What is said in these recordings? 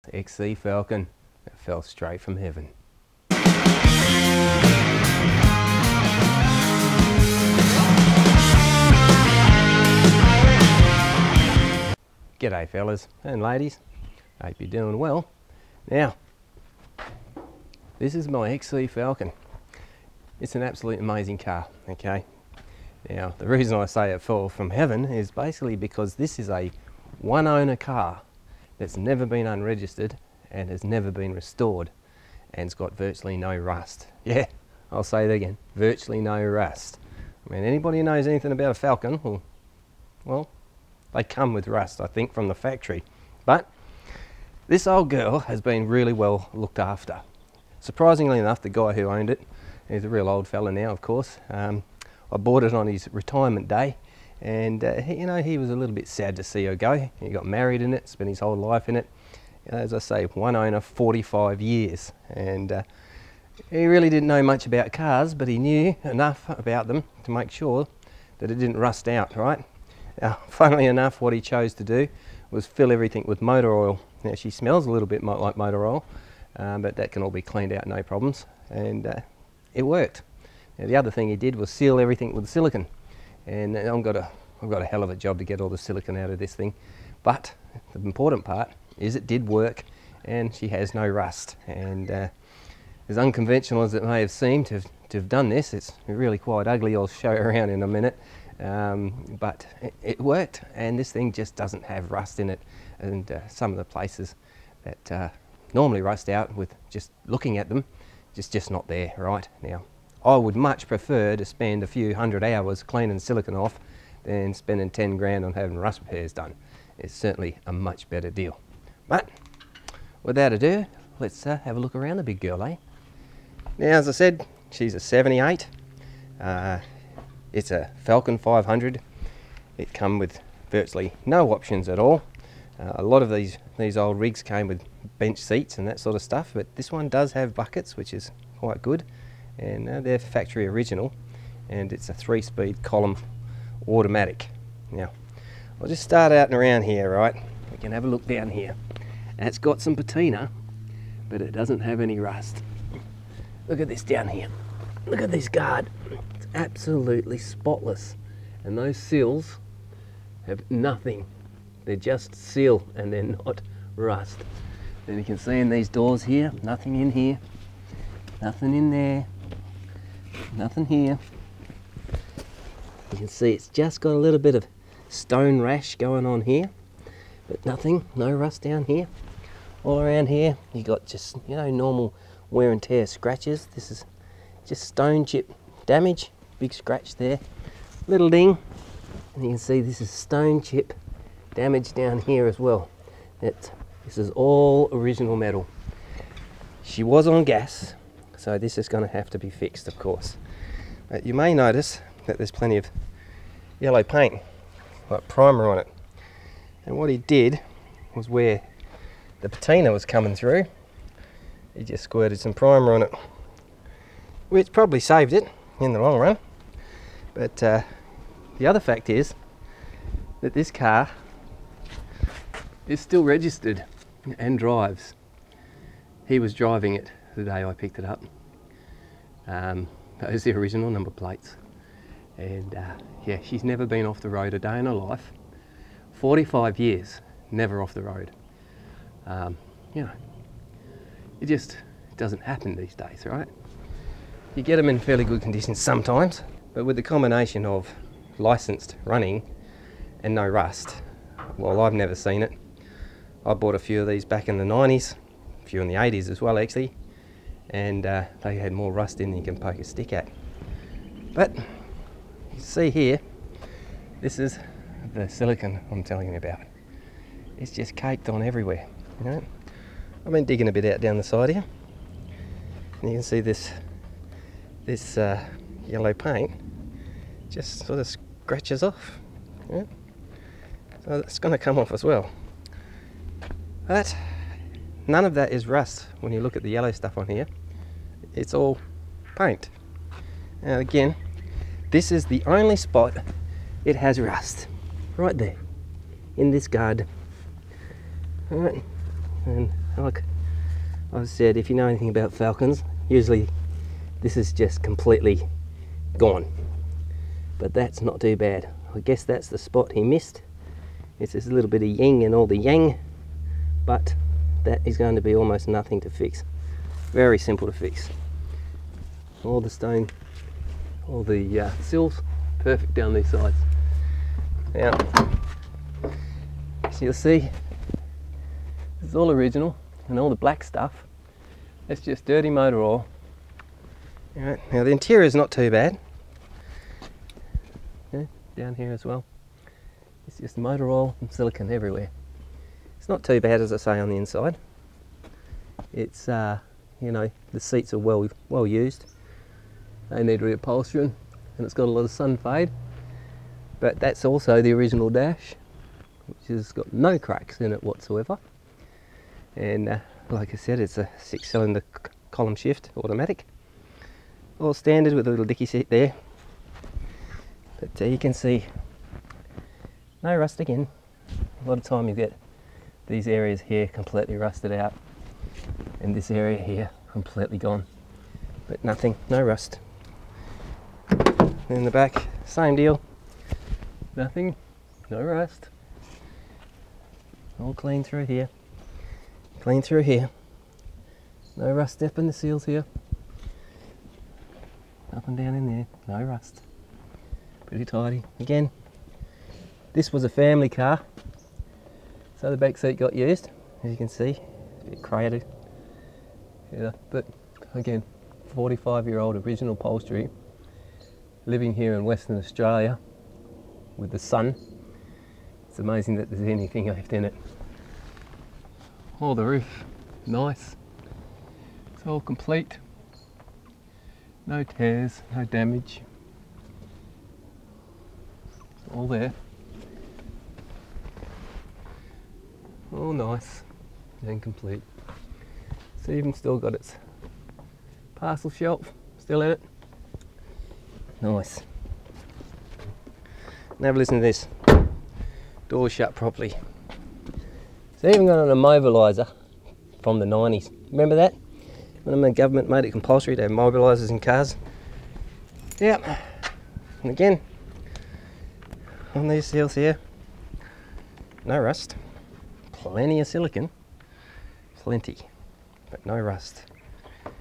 XC Falcon that fell straight from heaven. G'day fellas and ladies, hope you're doing well. Now, this is my XC Falcon. It's an absolutely amazing car, okay? Now, the reason I say it fell from heaven is basically because this is a one owner car that's never been unregistered and has never been restored, and it's got virtually no rust. Yeah, I'll say that again, virtually no rust. I mean, anybody who knows anything about a Falcon, well, they come with rust, I think, from the factory. But this old girl has been really well looked after. Surprisingly enough, the guy who owned it, he's a real old fella now, of course. I bought it on his retirement day, and he was a little bit sad to see her go. He got married in it, spent his whole life in it. As I say, one owner, 45 years, and he really didn't know much about cars, but he knew enough about them to make sure that it didn't rust out, right? Now, funnily enough, what he chose to do was fill everything with motor oil. Now, she smells a little bit like motor oil, but that can all be cleaned out, no problems, and it worked. Now, the other thing he did was seal everything with silicone, and I've got a hell of a job to get all the silicone out of this thing, but the important part is it did work, and she has no rust. And as unconventional as it may have seemed to have done this, it's really quite ugly. I'll show you around in a minute, but it worked, and this thing just doesn't have rust in it. And some of the places that normally rust out with just looking at them, just not there. Right now, I would much prefer to spend a few hundred hours cleaning silicone off than spending 10 grand on having rust repairs done. It's certainly a much better deal. But without ado, let's have a look around the big girl, eh? Now, as I said, she's a 78. It's a Falcon 500. It come with virtually no options at all. A lot of these old rigs came with bench seats and that sort of stuff, but this one does have buckets, which is quite good, and they're factory original, and it's a 3-speed column automatic. Now, I'll just start out and around here, right? We can have a look down here. And it's got some patina, but it doesn't have any rust. Look at this down here. Look at this guard. It's absolutely spotless. And those seals have nothing. They're just seal and they're not rust. And you can see in these doors here, nothing in here, nothing in there, nothing here. You can see it's just got a little bit of stone rash going on here, but nothing, no rust down here. All around here you got just, normal wear and tear scratches. This is just stone chip damage, big scratch there, little ding, and you can see this is stone chip damage down here as well. This is all original metal. She was on gas, so this is going to have to be fixed, of course. But you may notice that there's plenty of yellow paint, like primer on it. And what he did was, where the patina was coming through, he just squirted some primer on it, which probably saved it in the long run. But the other fact is that this car is still registered and drives. He was driving it the day I picked it up. Those are the original number plates. And yeah, she's never been off the road a day in her life. 45 years, never off the road. It just doesn't happen these days, right? You get them in fairly good condition sometimes, but with the combination of licensed running and no rust, well, I've never seen it. I bought a few of these back in the 90s, a few in the 80s as well, actually, and they had more rust in than you can poke a stick at. But you see here, this is the silicone I'm telling you about. It's just caked on everywhere, I've been digging a bit out down the side here, and you can see this yellow paint just sort of scratches off. So it's going to come off as well. But none of that is rust when you look at the yellow stuff on here. It's all paint. Now again, this is the only spot it has rust, right there in this guard. Alright, and like I've said, if you know anything about Falcons, usually this is just completely gone. But that's not too bad. I guess that's the spot he missed. It's just a little bit of yin and all the yang, but that is going to be almost nothing to fix. Very simple to fix. All the stone, all the sills, perfect down these sides. Now, so you'll see, this is all original, and all the black stuff, that's just dirty motor oil. Alright, now the interior is not too bad. Yeah, down here as well. It's just motor oil and silicone everywhere. It's not too bad, as I say, on the inside. It's you know, the seats are well used. They need reupholstering, and it's got a lot of sun fade. But that's also the original dash, which has got no cracks in it whatsoever. And like I said, it's a 6-cylinder column shift automatic. All standard with a little dicky seat there. But you can see no rust again. A lot of time you get these areas here completely rusted out, and this area here completely gone. But nothing, no rust. In the back, same deal. Nothing, no rust. All clean through here. Clean through here. No rust up in the seals here. Up and down in there, no rust. Pretty tidy. Again, this was a family car, so the back seat got used, as you can see. It's a bit crated. Yeah, but again, 45-year-old original upholstery, living here in Western Australia with the sun. It's amazing that there's anything left in it. Oh, the roof, nice. It's all complete. No tears, no damage. It's all there. All nice and complete. It's even still got its parcel shelf still in it. Nice. Now have a listen to this. Door shut properly. It's even got an immobiliser from the 90s. Remember that? When the government made it compulsory to have immobilisers in cars. Yep. And again, on these seals here, no rust. Plenty of silicone. Plenty. But no rust.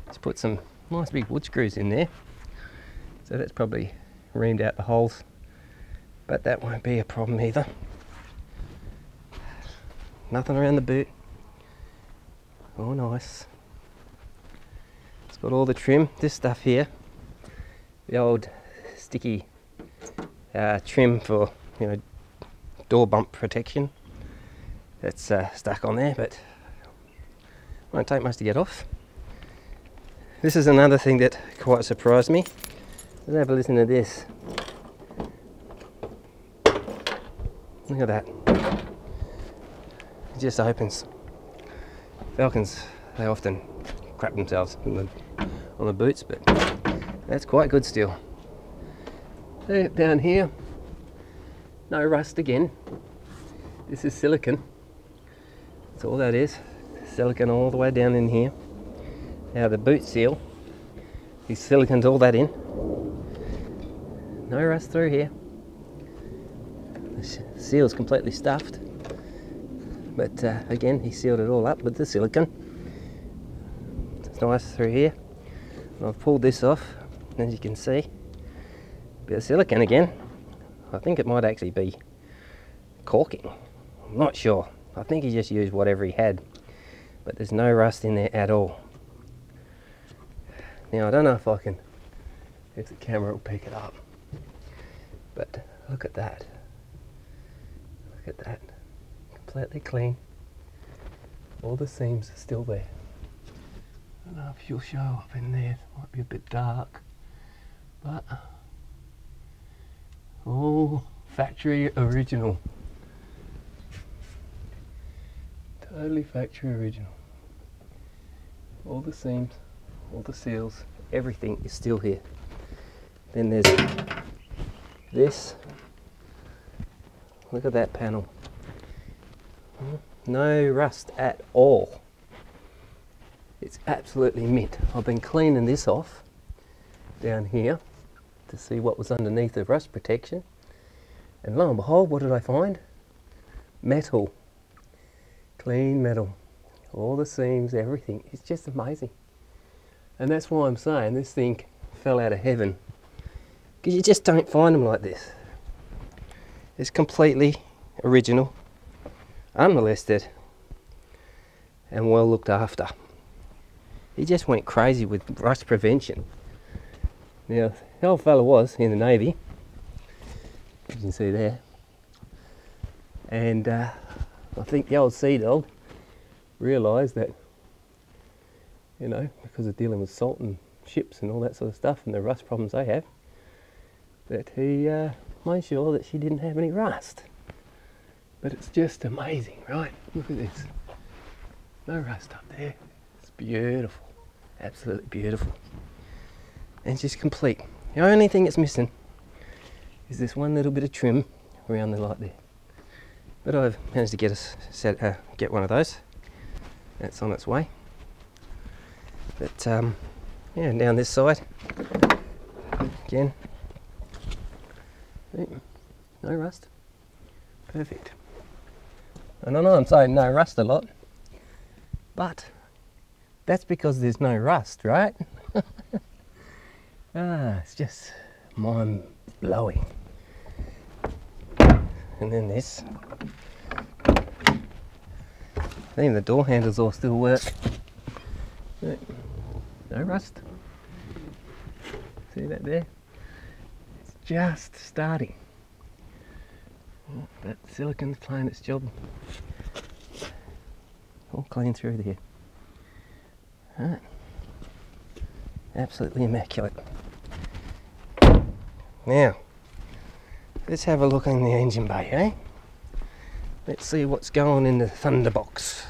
Let's put some nice big wood screws in there. So that's probably reamed out the holes. But that won't be a problem either. Nothing around the boot. Oh, nice. It's got all the trim. This stuff here, the old sticky trim for, you know, door bump protection. That's stuck on there, but won't take much to get off. This is another thing that quite surprised me. Let's have a listen to this. Look at that. It just opens. Falcons, they often crap themselves on the boots, but that's quite good still. Down here, no rust again. This is silicone. That's all that is. Silicone all the way down in here. Now the boot seal, he siliconed all that in. No rust through here. The seal's completely stuffed, but again, he sealed it all up with the silicone. It's nice through here. And I've pulled this off, as you can see. Bit of silicone again. I think it might actually be caulking. I'm not sure. I think he just used whatever he had, but there's no rust in there at all. Now I don't know if the camera will pick it up, but look at that. Look at that. Completely clean. All the seams are still there. I don't know if you'll show up in there. It might be a bit dark, but all factory original. Totally factory original. All the seams, all the seals, everything is still here. Then there's this. Look at that panel. No rust at all. absolutely mint. I've been cleaning this off down here to see what was underneath the rust protection, and lo and behold, what did I find? Metal. Clean metal. All the seams, everything. It's just amazing. And that's why I'm saying this thing fell out of heaven, because you just don't find them like this. It's completely original, unmolested, and well looked after. He just went crazy with rust prevention. Now, the old fella was in the Navy, you can see there, and I think the old sea dog realised that, you know, because of dealing with salt and ships and all that sort of stuff and the rust problems they have, that he made sure that she didn't have any rust. But it's just amazing, right? Look at this. No rust up there. It's beautiful. Absolutely beautiful. And it's just complete. The only thing it's missing is this one little bit of trim around the light there. But I've managed to get one of those. That's on its way. But yeah, down this side again, no rust. Perfect. And I know I'm saying no rust a lot, but that's because there's no rust, right? It's just mind blowing. And then this. Even the door handles all still work. No rust. See that there? It's just starting. That silicon's playing its job. All clean through there. Right. Absolutely immaculate. Now, let's have a look in the engine bay, eh? Let's see what's going in the thunderbox.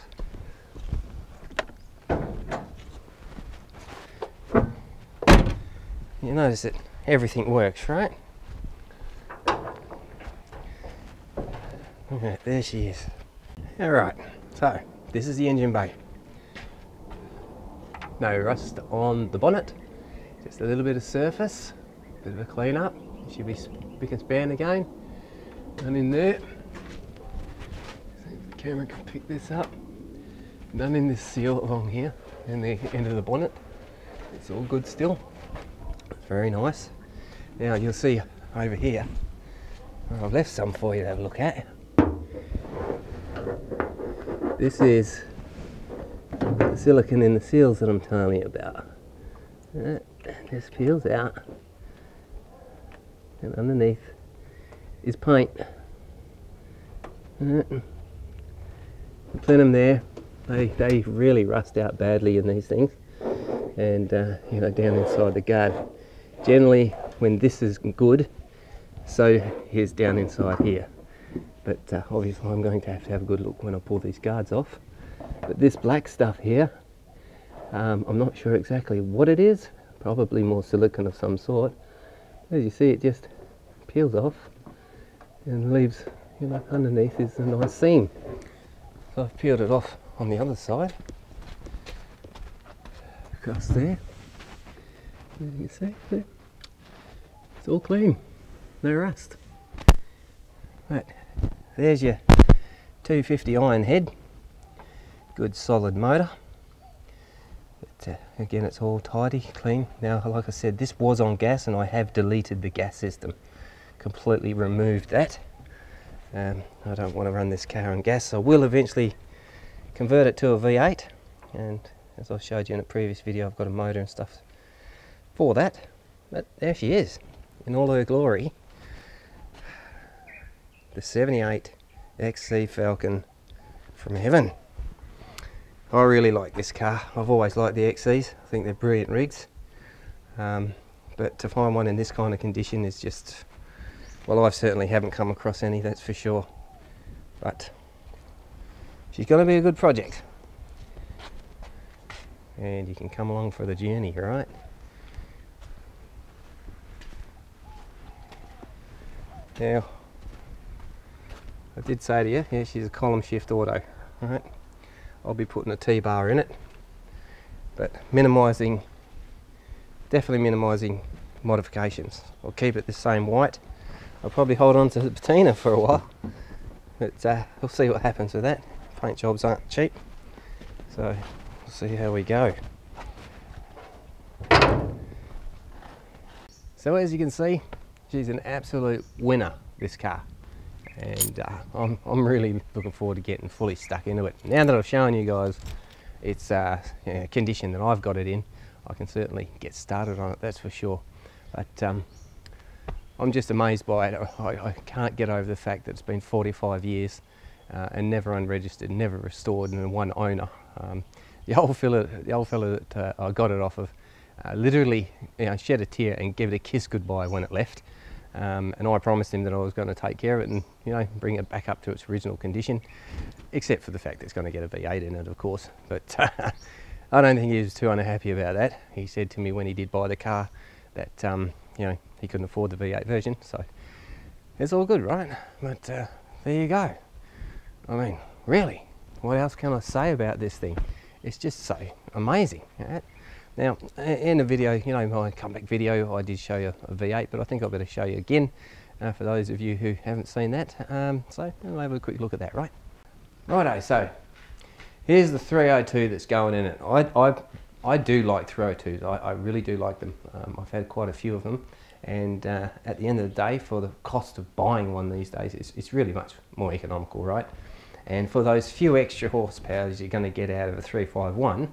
You notice that everything works, right? Okay, there she is. Alright, so this is the engine bay. No rust on the bonnet, just a little bit of surface, bit of a clean up. It should be spick and span again. None in there. See if the camera can pick this up. None in this seal along here, in the end of the bonnet. It's all good still. Very nice. Now you'll see over here, I've left some for you to have a look at. This is the silicone in the seals that I'm telling you about. That just peels out, and underneath is paint. The plenum there, they really rust out badly in these things, and you know, down inside the guard. Generally, when this is good, so here's down inside here. But obviously I'm going to have a good look when I pull these guards off. But this black stuff here, I'm not sure exactly what it is. Probably more silicone of some sort. As you see, it just peels off and leaves, you know, underneath is a nice seam. So I've peeled it off on the other side. Across there. As you can see, there. It's all clean, no rust. Right, there's your 250 iron head, good solid motor. But again, it's all tidy, clean. Now, like I said, this was on gas, and I have deleted the gas system, completely removed that. I don't want to run this car on gas, so I will eventually convert it to a V8, and as I showed you in a previous video, I've got a motor and stuff for that. But there she is in all her glory, the 78 XC Falcon from heaven. I really like this car. I've always liked the XCs. I think they're brilliant rigs, but to find one in this kind of condition is just, well, I certainly haven't come across any, that's for sure. But she's going to be a good project, and you can come along for the journey, right? Now, I did say to you, yeah, she's a column shift auto, right? I'll be putting a T-bar in it, but minimising, definitely minimising modifications. I'll keep it the same white. I'll probably hold on to the patina for a while, but we'll see what happens with that. Paint jobs aren't cheap, so we'll see how we go. So as you can see, she's an absolute winner, this car, and I'm really looking forward to getting fully stuck into it. Now that I've shown you guys its condition that I've got it in, I can certainly get started on it, that's for sure. But I'm just amazed by it. I can't get over the fact that it's been 45 years and never unregistered, never restored, and one owner. The old fella that I got it off of literally, shed a tear and gave it a kiss goodbye when it left. And I promised him that I was going to take care of it and bring it back up to its original condition, except for the fact that it's going to get a V8 in it, of course. But I don't think he was too unhappy about that. He said to me when he did buy the car that he couldn't afford the V8 version, so it's all good, right? But there you go. I mean, really, what else can I say about this thing? It's just so amazing. Right? Now, in the video, my comeback video, I did show you a V8, but I think I better show you again for those of you who haven't seen that. So we'll have a quick look at that, right? Righto, so here's the 302 that's going in it. I do like 302s, I really do like them. I've had quite a few of them, and at the end of the day, for the cost of buying one these days, it's really much more economical, right? And for those few extra horsepowers you're going to get out of a 351,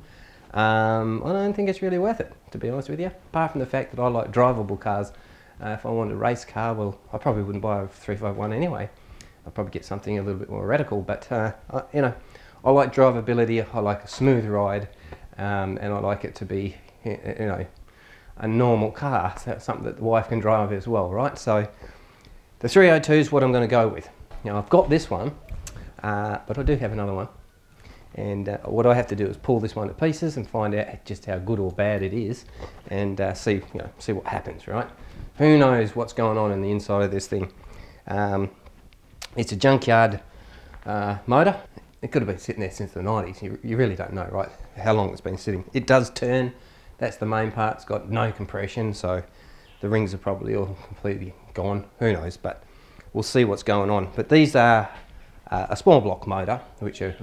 I don't think it's really worth it, to be honest with you. Apart from the fact that I like drivable cars, if I wanted a race car, well, I probably wouldn't buy a 351 anyway. I'd probably get something a little bit more radical, but I like drivability, I like a smooth ride, and I like it to be, a normal car, so something that the wife can drive as well, right? So the 302 is what I'm going to go with. Now I've got this one, but I do have another one, and what I have to do is pull this one to pieces and find out just how good or bad it is, and see what happens, right? Who knows what's going on in the inside of this thing? It's a junkyard motor. It could have been sitting there since the 90s. You really don't know, right, how long it's been sitting. It does turn, that's the main part. It's got no compression, so the rings are probably all completely gone. Who knows, but we'll see what's going on. But these are a small block motor, which are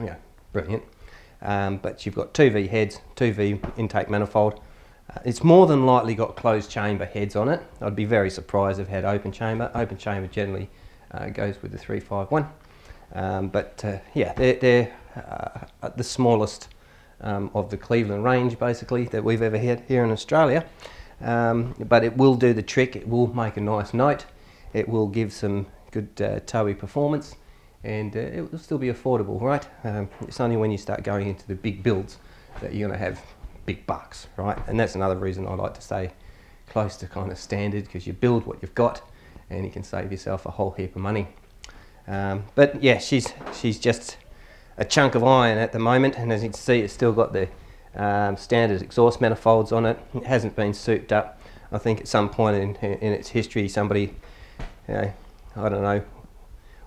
brilliant. But you've got 2V heads, 2V intake manifold. It's more than likely got closed chamber heads on it. I'd be very surprised if it had open chamber. Open chamber generally goes with the 351. Yeah, they're the smallest of the Cleveland range, basically, that we've ever had here in Australia. But it will do the trick. It will make a nice note. It will give some good towy performance, and it will still be affordable, right? It's only when you start going into the big builds that you're going to have big bucks, right? And that's another reason I like to stay close to kind of standard, because you build what you've got and you can save yourself a whole heap of money. But yeah, she's just a chunk of iron at the moment, and as you can see, it's still got the standard exhaust manifolds on it. It hasn't been souped up. I think at some point in its history, somebody, I don't know,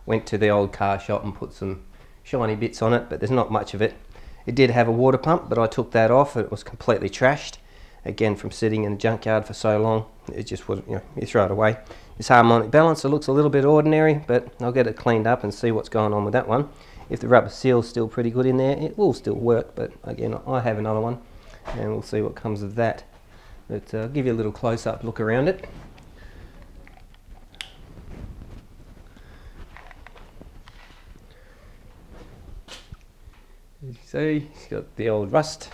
went to the old car shop and put some shiny bits on it, but there's not much of it. It did have a water pump, but I took that off. It was completely trashed, again from sitting in the junkyard for so long. It just was, you throw it away. This harmonic balancer looks a little bit ordinary, but I'll get it cleaned up and see what's going on with that one. If the rubber seal's still pretty good in there, it will still work, but again, I have another one, and we'll see what comes of that. But I'll give you a little close-up look around it. As you see, it's got the old rust.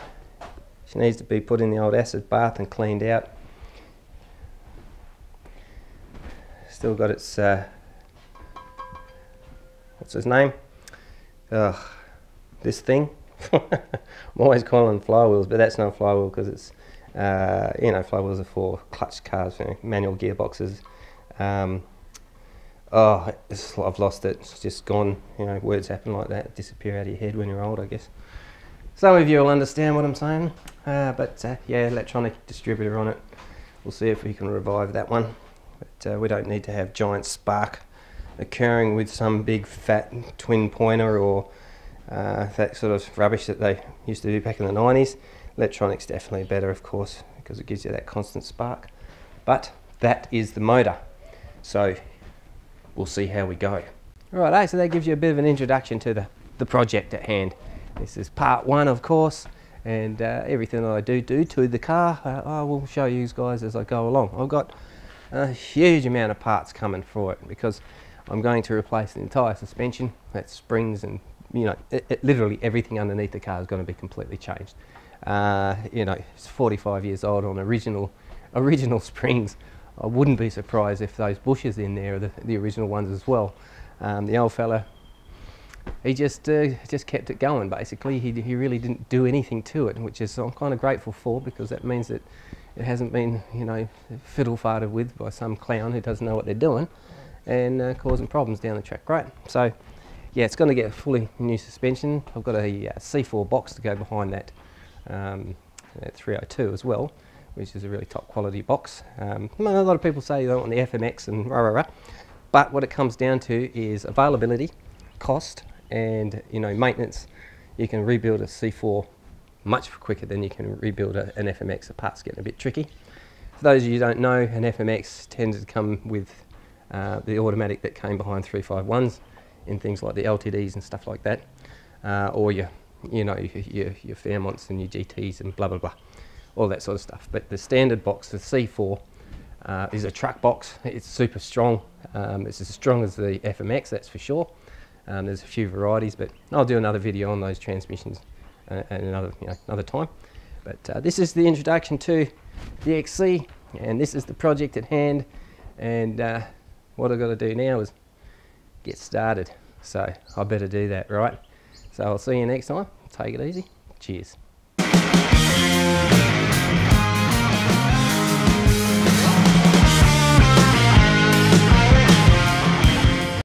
She needs to be put in the old acid bath and cleaned out. Still got its, what's his name? This thing. I'm always calling them flywheels, but that's not a flywheel, because it's, flywheels are for clutch cars, manual gearboxes. I've lost it. It's just gone. Words happen like that, disappear out of your head when you're old, I guess. Some of you will understand what I'm saying, yeah, electronic distributor on it. We'll see if we can revive that one, but we don't need to have giant spark occurring with some big fat twin pointer or that sort of rubbish that they used to do back in the 90s. Electronics definitely better, of course, because it gives you that constant spark. But that is the motor. So we'll see how we go. Right, so that gives you a bit of an introduction to the project at hand. This is part one, of course, and everything that I do to the car, I will show you guys as I go along. I've got a huge amount of parts coming for it because I'm going to replace the entire suspension, that's springs, and you know, literally everything underneath the car is going to be completely changed. You know, it's 45 years old on original springs. I wouldn't be surprised if those bushes in there are the original ones as well. The old fella, he just kept it going basically. He really didn't do anything to it, which is I'm kind of grateful for, because that means that it hasn't been, you know, fiddle-farted with by some clown who doesn't know what they're doing and causing problems down the track, right? So yeah, it's going to get a fully new suspension. I've got a C4 box to go behind that, at 302 as well, which is a really top quality box. A lot of people say you don't want the FMX and rah rah rah, but what it comes down to is availability, cost, and you know, maintenance. You can rebuild a C4 much quicker than you can rebuild an FMX. The parts getting a bit tricky. For those of you who don't know, an FMX tends to come with the automatic that came behind 351s in things like the LTDs and stuff like that, or your Fairmonts and your GTs and blah blah blah, all that sort of stuff. But the standard box, the C4, is a truck box. It's super strong. It's as strong as the FMX, that's for sure. There's a few varieties, but I'll do another video on those transmissions another time. But this is the introduction to the XC, and this is the project at hand. And what I've got to do now is get started. So I better do that, right? So I'll see you next time. Take it easy. Cheers.